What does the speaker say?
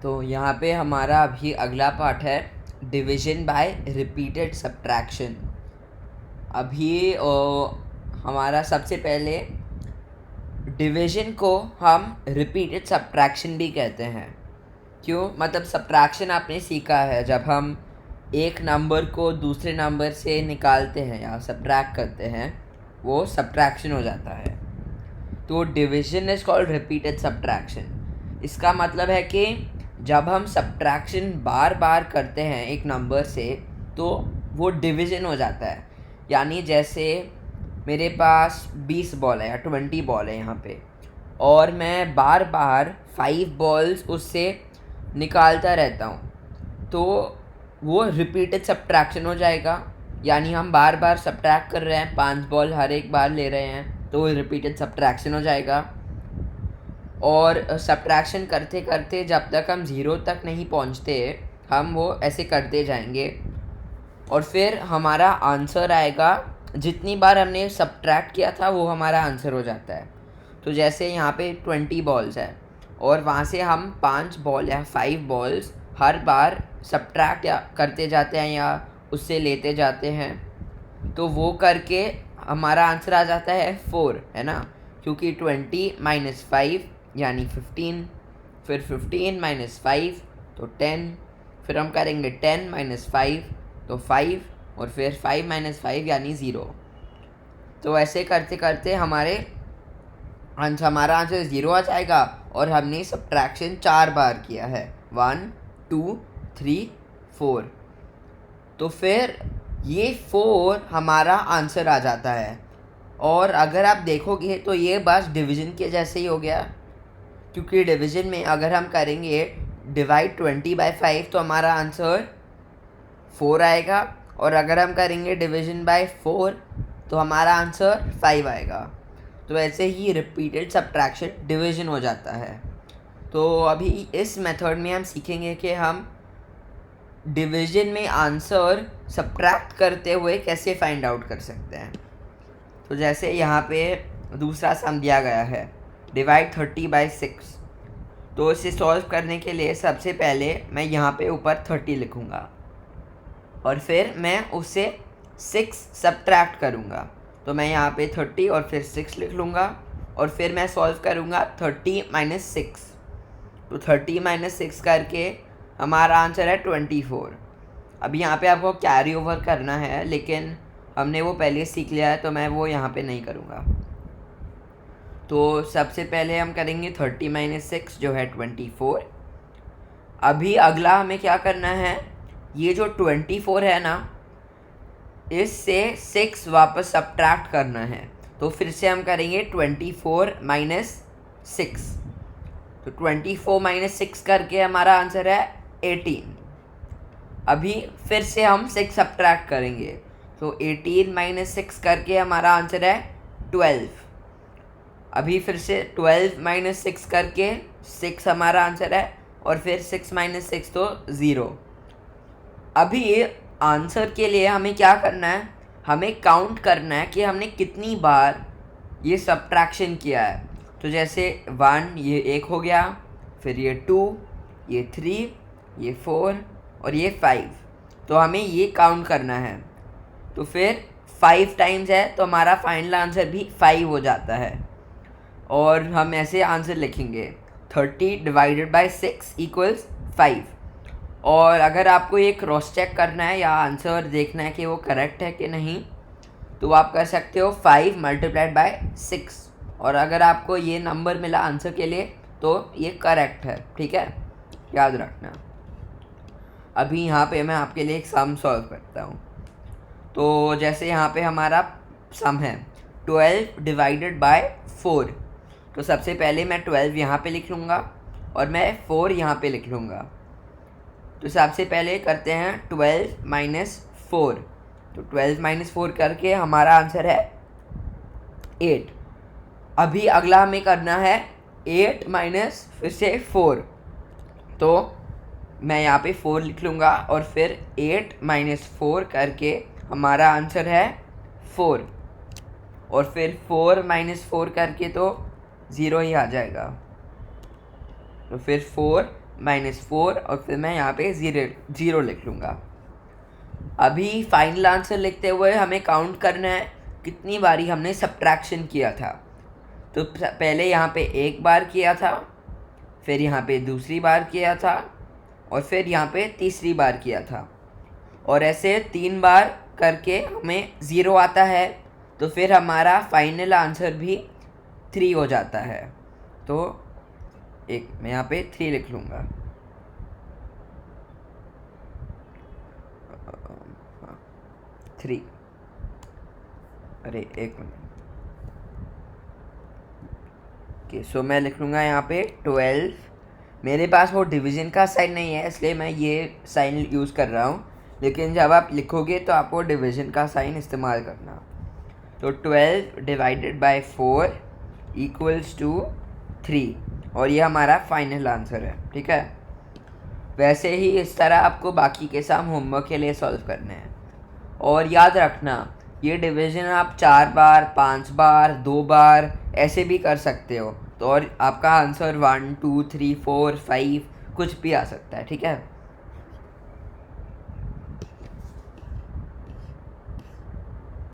तो यहाँ पे हमारा अभी अगला पार्ट है डिवीजन बाय रिपीटेड सब्ट्रैक्शन। अभी हमारा सबसे पहले डिवीजन को हम रिपीटेड सब्ट्रैक्शन भी कहते हैं। क्यों? मतलब सब्ट्रैक्शन आपने सीखा है, जब हम एक नंबर को दूसरे नंबर से निकालते हैं या सब्ट्रैक्ट करते हैं वो सब्ट्रैक्शन हो जाता है। तो division is called repeated subtraction. इसका मतलब है कि जब हम सब्ट्रैक्शन बार बार करते हैं एक नंबर से तो वो डिवीजन हो जाता है। यानी जैसे मेरे पास 20 बॉल है या 20 बॉल है यहाँ पे, और मैं बार बार 5 बॉल्स उससे निकालता रहता हूँ तो वो रिपीटेड सब्ट्रैक्शन हो जाएगा। यानी हम बार बार सब्ट्रैक्ट कर रहे हैं, 5 बॉल हर एक बार ले रहे हैं, तो रिपीटेड सब्ट्रैक्शन हो जाएगा। और सब्ट्रैक्शन करते करते जब तक हम ज़ीरो तक नहीं पहुंचते हम वो ऐसे करते जाएंगे और फिर हमारा आंसर आएगा। जितनी बार हमने सब्ट्रैक्ट किया था वो हमारा आंसर हो जाता है। तो जैसे यहाँ पे 20 बॉल्स है और वहाँ से हम 5 बॉल या 5 बॉल्स हर बार सब्ट्रैक्ट या करते जाते हैं या उससे लेते जाते हैं, तो वो करके हमारा आंसर आ जाता है 4, है ना। क्योंकि 20 माइनस 5 यानी 15, फिर 15 माइनस 5 तो 10, फिर हम करेंगे 10 माइनस 5 तो 5, और फिर 5 माइनस 5 यानी 0। तो ऐसे करते करते हमारा आंसर 0 आ जाएगा और हमने सब्ट्रैक्शन 4 बार किया है, 1 2 3 4। तो फिर ये 4 हमारा आंसर आ जाता है। और अगर आप देखोगे तो ये बस डिवीज़न के जैसे ही हो गया, क्योंकि डिवीज़न में अगर हम करेंगे डिवाइड 20 बाई 5 तो हमारा आंसर 4 आएगा, और अगर हम करेंगे डिवीज़न बाय 4 तो हमारा आंसर 5 आएगा। तो ऐसे ही रिपीटेड सब्ट्रैक्शन डिवीज़न हो जाता है। तो अभी इस मेथड में हम सीखेंगे कि हम डिवीज़न में आंसर सब्ट्रैक्ट करते हुए कैसे फाइंड आउट कर सकते हैं। तो जैसे यहाँ पे दूसरा सम दिया गया है, डिवाइड 30 बाई 6। तो इसे सॉल्व करने के लिए सबसे पहले मैं यहाँ पे ऊपर 30 लिखूँगा और फिर मैं उससे 6 सब्ट्रैक्ट करूँगा। तो मैं यहाँ पे 30 और फिर 6 लिख लूँगा और फिर मैं सॉल्व करूँगा 30 माइनस 6। तो 30 माइनस 6 करके हमारा आंसर है 24। अब यहाँ पे आपको कैरी ओवर करना है, लेकिन हमने वो पहले सीख लिया है तो मैं वो यहाँ पे नहीं करूँगा। तो सबसे पहले हम करेंगे 30 माइनस 6 जो है 24। अभी अगला हमें क्या करना है, ये जो 24 है ना इससे 6 वापस सब्ट्रैक्ट करना है। तो फिर से हम करेंगे 24 माइनस 6। तो 24 माइनस 6 करके हमारा आंसर है 18। अभी फिर से हम 6 सब्ट्रैक्ट करेंगे, तो 18 माइनस 6 करके हमारा आंसर है 12। अभी फिर से 12 माइनस 6 करके 6 हमारा आंसर है, और फिर 6 माइनस 6 तो 0। अभी आंसर के लिए हमें क्या करना है, हमें काउंट करना है कि हमने कितनी बार ये सब्ट्रैक्शन किया है। तो जैसे 1 ये 1 हो गया, फिर ये 2, ये 3, ये 4 और ये 5। तो हमें ये काउंट करना है। तो फिर 5 टाइम्स है तो हमारा फाइनल आंसर भी 5 हो जाता है। और हम ऐसे आंसर लिखेंगे 30 डिवाइडेड बाई 6 इक्वल्स 5। और अगर आपको ये क्रॉस चेक करना है या आंसर देखना है कि वो करेक्ट है कि नहीं, तो आप कर सकते हो 5 मल्टीप्लाइड बाय 6। और अगर आपको ये नंबर मिला आंसर के लिए तो ये करेक्ट है, ठीक है, याद रखना। अभी यहाँ पे मैं आपके लिए एक सम सॉल्व करता हूँ। तो जैसे यहाँ पे हमारा सम है 12 डिवाइडेड बाय 4। तो सबसे पहले मैं 12 यहाँ पे लिख लूँगा और मैं 4 यहाँ पे लिख लूँगा। तो सबसे पहले करते हैं 12 माइनस 4। तो 12 माइनस 4 करके हमारा आंसर है 8। अभी अगला हमें करना है 8 माइनस फिर से 4। तो मैं यहाँ पे 4 लिख लूँगा और फिर 8 माइनस 4 करके हमारा आंसर है 4। और फिर 4 माइनस 4 करके तो 0 ही आ जाएगा। तो फिर 4 -4 और फिर मैं यहाँ पे 0 लिख लूँगा। अभी फाइनल आंसर लिखते हुए हमें काउंट करना है कितनी बारी हमने सब्ट्रैक्शन किया था। तो पहले यहाँ पे एक बार किया था, फिर यहाँ पे दूसरी बार किया था और फिर यहाँ पे तीसरी बार किया था, और ऐसे 3 बार करके हमें 0 आता है। तो फिर हमारा फाइनल आंसर भी 3 हो जाता है। तो मैं यहाँ पे 3 लिख लूँगा। थ्री, अरे एक मिनट, ओके सो मैं लिख लूँगा यहाँ पे 12। मेरे पास वो डिवीज़न का साइन नहीं है इसलिए मैं ये साइन यूज़ कर रहा हूँ, लेकिन जब आप लिखोगे तो आपको डिवीज़न का साइन इस्तेमाल करना। तो 12 डिवाइडेड बाय 4 इक्वल्स टू 3, और ये हमारा फाइनल आंसर है। ठीक है, वैसे ही इस तरह आपको बाकी के सम होमवर्क के लिए सॉल्व करने हैं। और याद रखना, ये डिवीज़न आप 4 बार, 5 बार, 2 बार ऐसे भी कर सकते हो, तो और आपका आंसर 1 2 3 4 5 कुछ भी आ सकता है। ठीक है।